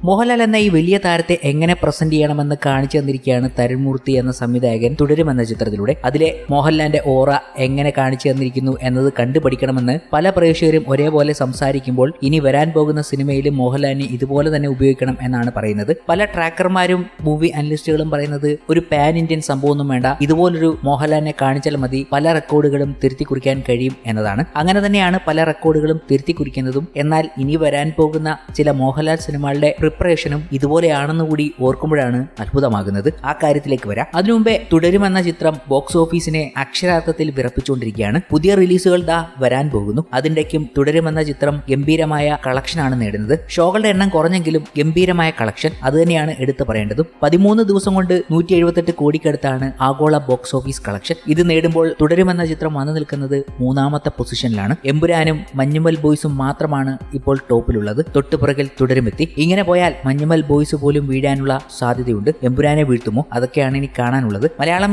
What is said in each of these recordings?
മോഹൻലാൽ എന്ന ഈ വലിയ താരത്തെ എങ്ങനെ പ്രസന്റ് ചെയ്യണമെന്ന് കാണിച്ചു തന്നിരിക്കുകയാണ് തരുൺമൂർത്തി എന്ന സംവിധായകൻ തുടരും എന്ന ചിത്രത്തിലൂടെ. അതിലെ മോഹൻലാലിന്റെ ഓറ എങ്ങനെ കാണിച്ചു തന്നിരിക്കുന്നു എന്നത് കണ്ടുപഠിക്കണമെന്ന് പല പ്രേക്ഷകരും ഒരേപോലെ സംസാരിക്കുമ്പോൾ ഇനി വരാൻ പോകുന്ന സിനിമയിൽ മോഹൻലാലിനെ ഇതുപോലെ തന്നെ ഉപയോഗിക്കണം എന്നാണ് പറയുന്നത്. പല ട്രാക്കർമാരും മൂവി അനലിസ്റ്റുകളും പറയുന്നത് ഒരു പാൻ ഇന്ത്യൻ സംഭവമൊന്നും വേണ്ട, ഇതുപോലൊരു മോഹൻലാലിനെ കാണിച്ചാൽ മതി, പല റെക്കോർഡുകളും തിരുത്തി കുറിക്കാൻ കഴിയും എന്നതാണ്. അങ്ങനെ തന്നെയാണ് പല റെക്കോർഡുകളും തിരുത്തി കുറിക്കുന്നതും. എന്നാൽ ഇനി വരാൻ പോകുന്ന ചില മോഹൻലാൽ സിനിമകളുടെ പ്രിപ്പറേഷനും ഇതുപോലെയാണെന്ന് കൂടി ഓർക്കുമ്പോഴാണ് അത്ഭുതമാകുന്നത്. ആ കാര്യത്തിലേക്ക് വരാം. അതിനു മുമ്പേ തുടരുമെന്ന ചിത്രം ബോക്സ് ഓഫീസിനെ അക്ഷരാർത്ഥത്തിൽ വിറപ്പിച്ചുകൊണ്ടിരിക്കുകയാണ്. പുതിയ റിലീസുകൾ ദാ വരാൻ പോകുന്നു. അതിന്റെക്കും തുടരുമെന്ന ചിത്രം ഗംഭീരമായ കളക്ഷനാണ് നേടുന്നത്. ഷോകളുടെ എണ്ണം കുറഞ്ഞെങ്കിലും ഗംഭീരമായ കളക്ഷൻ അത് തന്നെയാണ് എടുത്തു പറയേണ്ടതും. 13 ദിവസം കൊണ്ട് 178 കോടിക്കടുത്താണ് ആഗോള ബോക്സ് ഓഫീസ് കളക്ഷൻ. ഇത് നേടുമ്പോൾ തുടരുമെന്ന ചിത്രം വന്നു നിൽക്കുന്നത് 3ാമത്തെ പൊസിഷനിലാണ്. എമ്പുരാനും മഞ്ഞുമൽ ബോയ്സും മാത്രമാണ് ഇപ്പോൾ ടോപ്പിലുള്ളത്. തൊട്ടുപുറകിൽ തുടരുമെത്തി. ഇങ്ങനെ പോയാൽ മഞ്ഞുമൽ ബോയ്സ് പോലും വീഴാനുള്ള സാധ്യതയുണ്ട്. എമ്പുരാനെ വീഴ്ത്തുമോ? അതൊക്കെയാണ് ഇനി കാണാനുള്ളത്. മലയാളം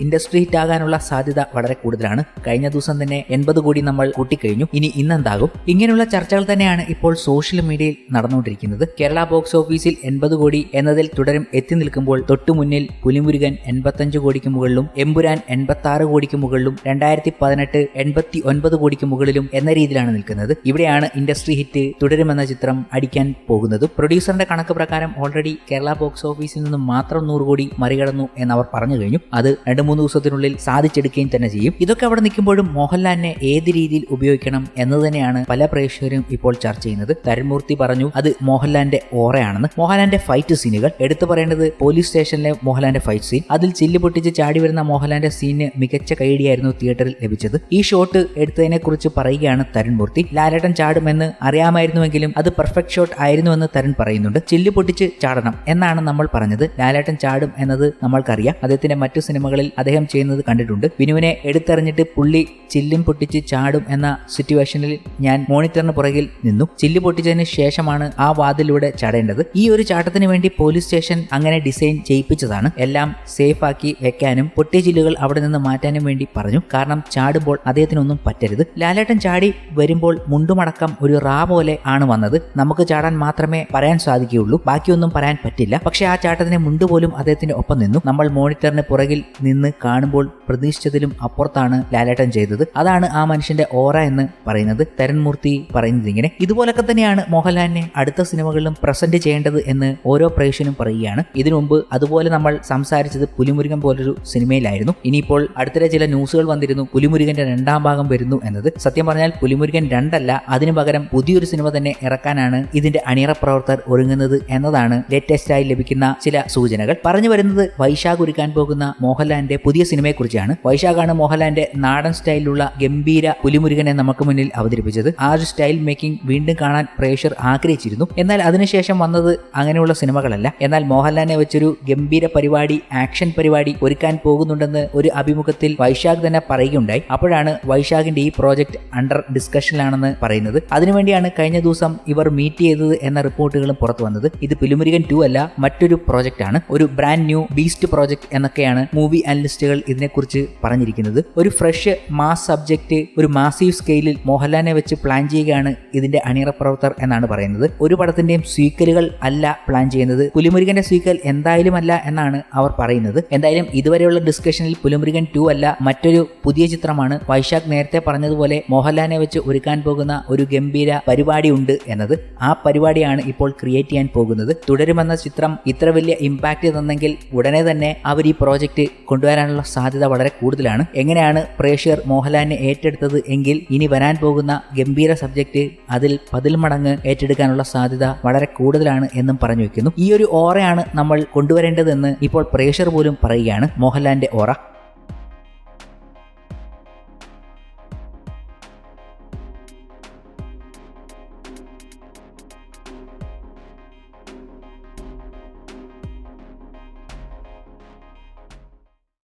ഇൻഡസ്ട്രി ഹിറ്റ് ആകാനുള്ള സാധ്യത വളരെ കൂടുതലാണ്. കഴിഞ്ഞ ദിവസം തന്നെ 80 കോടി നമ്മൾ കൂട്ടിക്കഴിഞ്ഞു. ഇനി ഇന്നെന്താകും? ഇങ്ങനെയുള്ള ചർച്ചകൾ തന്നെയാണ് ഇപ്പോൾ സോഷ്യൽ മീഡിയയിൽ നടന്നുകൊണ്ടിരിക്കുന്നത്. കേരള ബോക്സ് ഓഫീസിൽ 80 കോടി എന്നതിൽ തുടരും എത്തി നിൽക്കുമ്പോൾ തൊട്ടു മുന്നിൽ പുലിമുരുകൻ 85 കോടിക്ക് മുകളിലും എമ്പുരാൻ 86 കോടിക്ക് മുകളിലും 2018 89 കോടിക്ക് മുകളിലും എന്ന രീതിയിലാണ് നിൽക്കുന്നത്. ഇവിടെയാണ് ഇൻഡസ്ട്രി ഹിറ്റ് തുടരുമെന്ന ചിത്രം അടിക്കാൻ പോകുന്നതും. പ്രൊഡ്യൂസറിന്റെ കണക്ക് പ്രകാരം ഓൾറെഡി കേരള ബോക്സ് ഓഫീസിൽ നിന്ന് മാത്രം 100 കോടി മറികടന്നു എന്നവർ പറഞ്ഞു കഴിഞ്ഞു. അത് 2-3 ദിവസത്തിനുള്ളിൽ സാധിച്ചെടുക്കുകയും തന്നെ ചെയ്യും. ഇതൊക്കെ അവിടെ നിൽക്കുമ്പോഴും മോഹൻലാലിനെ ഏത് രീതിയിൽ ഉപയോഗിക്കണം എന്നത് തന്നെയാണ് പല പ്രേക്ഷകരും ഇപ്പോൾ ചർച്ച ചെയ്യുന്നത്. തരുൺമൂർത്തി പറഞ്ഞു അത് മോഹൻലാലിന്റെ ഓറയാണെന്ന്. മോഹൻലാലിന്റെ ഫൈറ്റ് സീനുകൾ എടുത്തു പറയേണ്ടത് പോലീസ് സ്റ്റേഷനിലെ മോഹൻലാലിന്റെ ഫൈറ്റ് സീൻ. അതിൽ ചില്ല് പൊട്ടിച്ച് ചാടി വരുന്ന മോഹൻലാലിന്റെ സീന് മികച്ച കൈഡിയായിരുന്നു തിയേറ്ററിൽ ലഭിച്ചത്. ഈ ഷോട്ട് എടുത്തതിനെ കുറിച്ച് പറയുകയാണ് തരുൺമൂർത്തി. ലാലേട്ടൻ ചാടുമെന്ന് അറിയാമായിരുന്നുവെങ്കിലും അത് പെർഫെക്റ്റ് ഷോട്ട് ആയിരുന്നുവെന്ന് തരുൺ പറയുന്നുണ്ട്. ചില്ല് പൊട്ടിച്ച് ചാടണം എന്നാണ് നമ്മൾ പറഞ്ഞത്. ലാലേട്ടൻ ചാടും എന്നത് നമ്മൾക്കറിയാം. അദ്ദേഹത്തിന്റെ മറ്റു സിനിമകളിൽ അദ്ദേഹം ചെയ്യുന്നത് കണ്ടിട്ടുണ്ട്. വിനുവിനെ എടുത്തെറിഞ്ഞിട്ട് പുള്ളി ചില്ലും പൊട്ടിച്ച് ചാടും എന്ന സിറ്റുവേഷനിൽ ഞാൻ മോണിറ്ററിന് പുറകിൽ നിന്നു. ചില്ല് പൊട്ടിച്ചതിന് ശേഷമാണ് ആ വാതിലൂടെ ചാടേണ്ടത്. ഈ ഒരു ചാട്ടത്തിന് വേണ്ടി പോലീസ് സ്റ്റേഷൻ അങ്ങനെ ഡിസൈൻ ചെയ്യിപ്പിച്ചതാണ്. എല്ലാം സേഫ് ആക്കി വെക്കാനും പൊട്ടിയ ചില്ലുകൾ അവിടെ നിന്ന് മാറ്റാനും വേണ്ടി പറഞ്ഞു. കാരണം ചാടുമ്പോൾ അദ്ദേഹത്തിനൊന്നും പറ്റരുത്. ലാലേട്ടൻ ചാടി വരുമ്പോൾ മുണ്ടുമടക്കം ഒരു റാ പോലെ ആണ് വന്നത്. നമുക്ക് ചാടാൻ മാത്രമേ പറയാൻ സാധിക്കുകയുള്ളൂ, ബാക്കിയൊന്നും പറയാൻ പറ്റില്ല. പക്ഷെ ആ ചാട്ടത്തിന് മുണ്ട് പോലും അദ്ദേഹത്തിന്റെ ഒപ്പം നിന്നു. നമ്മൾ മോണിറ്ററിന് പുറകിൽ നിന്ന് കാണുമ്പോൾ പ്രതീക്ഷിച്ചതിലും അപ്പുറത്താണ് ലാലേട്ടൻ ചെയ്തത്. അതാണ് ആ മനുഷ്യന്റെ ഓറ എന്ന് പറയുന്നത്. തരുൺമൂർത്തി പറയുന്നത് ഇങ്ങനെ. ഇതുപോലൊക്കെ തന്നെയാണ് മോഹൻലാലിനെ അടുത്ത സിനിമകളിലും പ്രസന്റ് ചെയ്യേണ്ടത് എന്ന് ഓരോ പ്രേക്ഷകനും പറയുകയാണ്. ഇതിനു മുമ്പ് അതുപോലെ നമ്മൾ സംസാരിച്ചത് പുലിമുരുകൻ പോലൊരു സിനിമയിലായിരുന്നു. ഇനിയിപ്പോൾ അടുത്തിടെ ചില ന്യൂസുകൾ വന്നിരുന്നു പുലിമുരുകന്റെ 2ാം ഭാഗം വരുന്നു എന്നത്. സത്യം പറഞ്ഞാൽ പുലിമുരുകൻ 2 അല്ല, അതിനു പകരം പുതിയൊരു സിനിമ തന്നെ ഇറക്കാനാണ് ഇതിന്റെ അണിയറ പ്രവർത്തകർ ഒരുങ്ങുന്നത് എന്നതാണ് ലേറ്റസ്റ്റ് ആയി ലഭിക്കുന്ന ചില സൂചനകൾ. പറഞ്ഞു വരുന്നത് വൈശാഖ് ഒരുക്കാൻ പോകുന്ന മോഹൻലാലിന്റെ പുതിയ സിനിമയെക്കുറിച്ചാണ്. വൈശാഖാണ് മോഹൻലാലിന്റെ നാടൻ സ്റ്റൈലിലുള്ള ഗംഭീര പുലിമുരുകനെ നമുക്ക് മുന്നിൽ അവതരിപ്പിച്ചത്. ആ ഒരു സ്റ്റൈൽ മേക്കിംഗ് വീണ്ടും കാണാൻ പ്രേക്ഷകർ ആഗ്രഹിച്ചിരുന്നു. എന്നാൽ അതിനുശേഷം വന്നത് അങ്ങനെയുള്ള സിനിമകളല്ല. എന്നാൽ മോഹൻലാലിനെ വെച്ചൊരു ഗംഭീര പരിപാടി, ആക്ഷൻ പരിപാടി ഒരുക്കാൻ പോകുന്നുണ്ടെന്ന് ഒരു അഭിമുഖത്തിൽ വൈശാഖ് തന്നെ പറയുകയുണ്ടായി. അപ്പോഴാണ് വൈശാഖിന്റെ ഈ പ്രോജക്റ്റ് അണ്ടർ ഡിസ്കഷനിലാണെന്ന് പറയുന്നത്. അതിനുവേണ്ടിയാണ് കഴിഞ്ഞ ദിവസം ഇവർ മീറ്റ് ചെയ്തത് എന്ന റിപ്പോർട്ടുകളും പുറത്തു വന്നത്. ഇത് പുലിമുരുകൻ 2 അല്ല, മറ്റൊരു പ്രോജക്റ്റ് ആണ്. ഒരു ബ്രാൻഡ് ന്യൂ ബീസ്റ്റ് പ്രോജക്റ്റ് എന്നൊക്കെയാണ് മൂവി അനലിസ്റ്റുകൾ ഇതിനെക്കുറിച്ച് പറഞ്ഞിരിക്കുന്നത്. ഒരു ഫ്രഷ് മാസ് സബ്ജക്റ്റ് ഒരു മാസീവ് സ്കെയിലിൽ മോഹൻലാലിനെ വെച്ച് പ്ലാൻ ചെയ്യുകയാണ് ഇതിന്റെ അണിയറ പ്രവർത്തകർ എന്നാണ് പറയുന്നത്. ഒരു പടത്തിന്റെയും സ്വീക്കലുകൾ അല്ല പ്ലാൻ ചെയ്യുന്നത്. പുലിമുരുകന്റെ സ്വീക്കൽ എന്തായാലും അല്ല എന്നാണ് അവർ പറയുന്നത്. എന്തായാലും ഇതുവരെയുള്ള ഡിസ്കഷനിൽ പുലിമുരുകൻ 2 അല്ല, മറ്റൊരു പുതിയ ചിത്രമാണ്. വൈശാഖ് നേരത്തെ പറഞ്ഞതുപോലെ മോഹൻലാലിനെ വെച്ച് ഒരുക്കാൻ പോകുന്ന ഒരു ഗംഭീര പരിപാടി ഉണ്ട് എന്നത്. ആ പരിപാടിയാണ് ഇപ്പോൾ ക്രിയേറ്റ് ചെയ്യാൻ പോകുന്നത്. തുടരുമെന്ന ചിത്രം ഇത്ര വലിയ ഇമ്പാക്ട് തന്നെങ്കിൽ ഉടനെ തന്നെ അവർ ഈ പ്രോജക്റ്റ് കൊണ്ടുവരാനുള്ള സാധ്യത വളരെ കൂടുതലാണ്. എങ്ങനെയാണ് പ്രേക്ഷകർ മോഹൻലാലിനെ ഏറ്റെടുത്തത് എങ്കിൽ ഇനി വരാൻ പോകുന്ന ഗംഭീര സബ്ജക്റ്റ് അതിൽ 10 മടങ്ങ് ഏറ്റെടുക്കാനുള്ള സാധ്യത വളരെ കൂടുതലാണ് എന്നും പറഞ്ഞു വെക്കുന്നു. ഈ ഒരു ഓറയാണ് നമ്മൾ കൊണ്ടുവരേണ്ടതെന്ന് ഇപ്പോൾ പ്രേക്ഷകർ പോലും പറയുകയാണ്. മോഹൻലാലിന്റെ ഓറ.